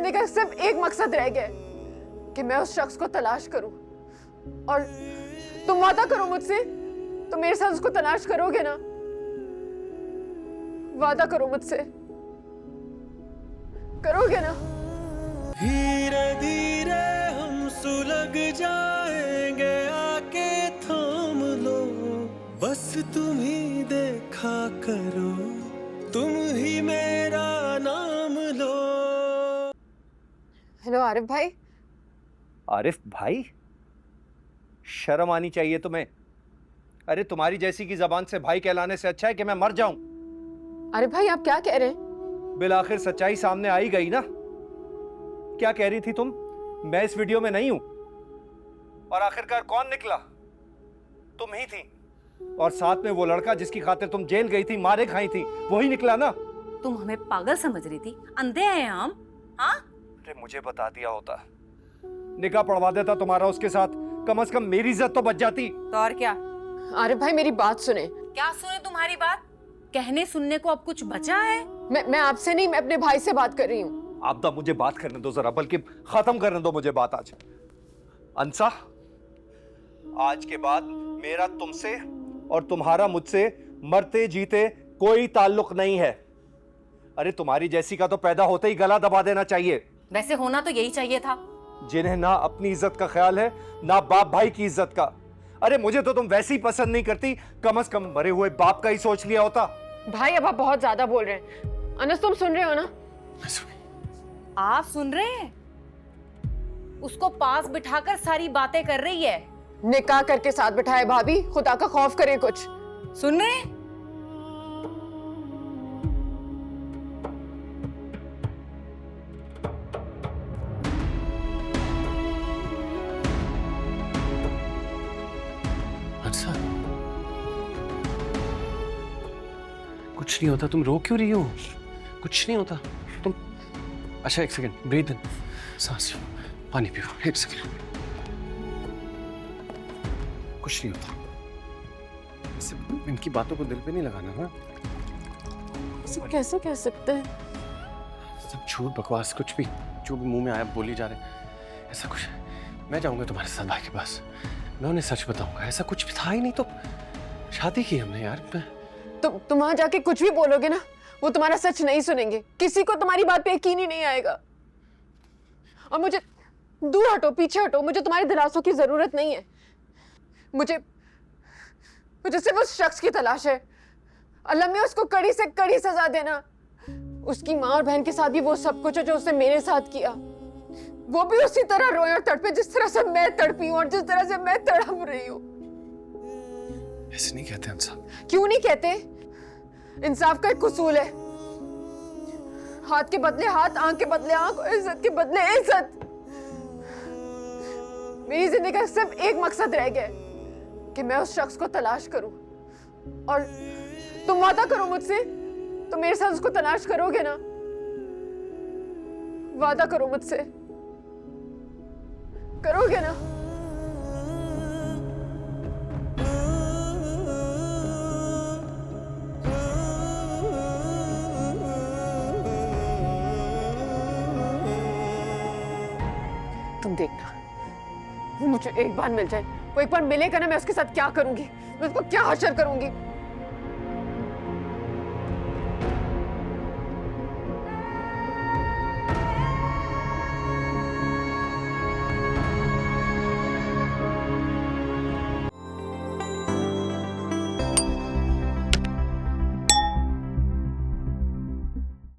जिंदगी का सिर्फ एक मकसद रह गया है कि मैं उस शख्स को तलाश करूं। और तुम वादा करो मुझसे, तुम मेरे साथ उसको तलाश करोगे ना? वादा करो मुझसे, करोगे ना? धीरे धीरे हम सुलग जाएंगे, आके थाम लो, बस तुम ही देखा करो, तुम ही मेरा नाम लो। हेलो आरिफ भाई। आरिफ भाई? शर्म आनी चाहिए तुम्हें। अरे तुम्हारी जैसी की जबान से भाई कहलाने से अच्छा है कि मैं मर जाऊं। आरिफ भाई आप क्या कह रहे हैं? बिलाखिर सच्चाई सामने आ ही गई ना। क्या कह रही थी तुम? मैं इस वीडियो में नहीं हूं। और आखिरकार कौन निकला? तुम ही थी। और साथ में वो लड़का जिसकी खातिर तुम जेल गई थी, मारे खाई थी, वही निकला ना। तुम हमें पागल समझ रही थी? अंधे हैं हम? हाँ? अरे मुझे बता दिया होता, निकाह पढ़वा देता तुम्हारा उसके साथ, कम से कम मेरी इज्जत तो बच जाती। तो और क्या? आरिफ भाई मेरी बात सुने। क्या सुने तुम्हारी बात? कहने सुनने को अब कुछ बचा है? मैं आपसे नहीं, मैं अपने भाई से बात कर रही हूँ। आप तो मुझे बात करने दो जरा, बल्कि खत्म करने दो मुझे बात आज। अंसा, आज के बाद मेरा तुमसे और तुम्हारा मुझसे मरते जीते कोई ताल्लुक नहीं है। अरे तुम्हारी जैसी का तो पैदा होते ही गला दबा देना चाहिए। वैसे होना तो यही चाहिए था। जिन्हें ना अपनी इज्जत का ख्याल है, ना बाप भाई की इज्जत का। अरे मुझे तो तुम वैसे ही पसंद नहीं करती, कम से कम मरे हुए बाप का ही सोच लिया होता। भाई अब आप बहुत ज्यादा बोल रहे हैं। अनस तुम सुन रहे हो ना? आप सुन रहे हैं? उसको पास बिठाकर सारी बातें कर रही है। निकाह करके साथ बिठाए भाभी, खुदा का खौफ करे कुछ। सुन रहे हैं? अच्छा, कुछ नहीं होता, तुम रो क्यों रही हो? कुछ नहीं होता तुम। अच्छा एक सेकंड, ब्रीथ इन, सांस लो, पानी पियो, एक सेकंड। कुछ नहीं होता। ऐसे इनकी बातों को दिल पे नहीं लगाना। हाँ, ऐसे कैसे कह सकते हैं? सब झूठ बकवास, कुछ भी जो भी मुंह में आया बोली जा रहे। ऐसा कुछ, मैं जाऊंगा तुम्हारे साथ भाई के पास, मैं उन्हें सच बताऊंगा। ऐसा कुछ भी था ही नहीं, तो शादी की हमने यार। तुम वहां जाके कुछ भी बोलोगे ना, वो तुम्हारा सच नहीं सुनेंगे। किसी को तुम्हारी बात पे यकीन ही नहीं आएगा। और मुझे दूर हटो, पीछे हटो, मुझे तुम्हारे दिलासों की जरूरत नहीं है। मुझे सिर्फ उस शख्स की तलाश है। अल्लाह में उसको कड़ी से कड़ी सजा देना। उसकी माँ और बहन के साथ भी वो सब कुछ है जो उसने मेरे साथ किया। वो भी उसी तरह रोए और तड़पे जिस तरह से मैं तड़पी हूँ और जिस तरह से मैं तड़प रही हूँ। ऐसे नहीं कहते अंसा। क्यों नहीं कहते? इंसाफ का एक उसूल है, हाथ के बदले हाथ, आंख के बदले आंख, इज्जत के बदले इज्जत। मेरी जिंदगी का सिर्फ एक मकसद रह गया है कि मैं उस शख्स को तलाश करूं। और तुम वादा करो मुझसे, तुम मेरे साथ उसको तलाश करोगे ना? वादा करो मुझसे, करोगे ना? तुम देखना, वो मुझे एक बार मिल जाए, वो एक बार मिलेगा ना, मैं उसके साथ क्या करूंगी, मैं उसको क्या हशर करूंगी।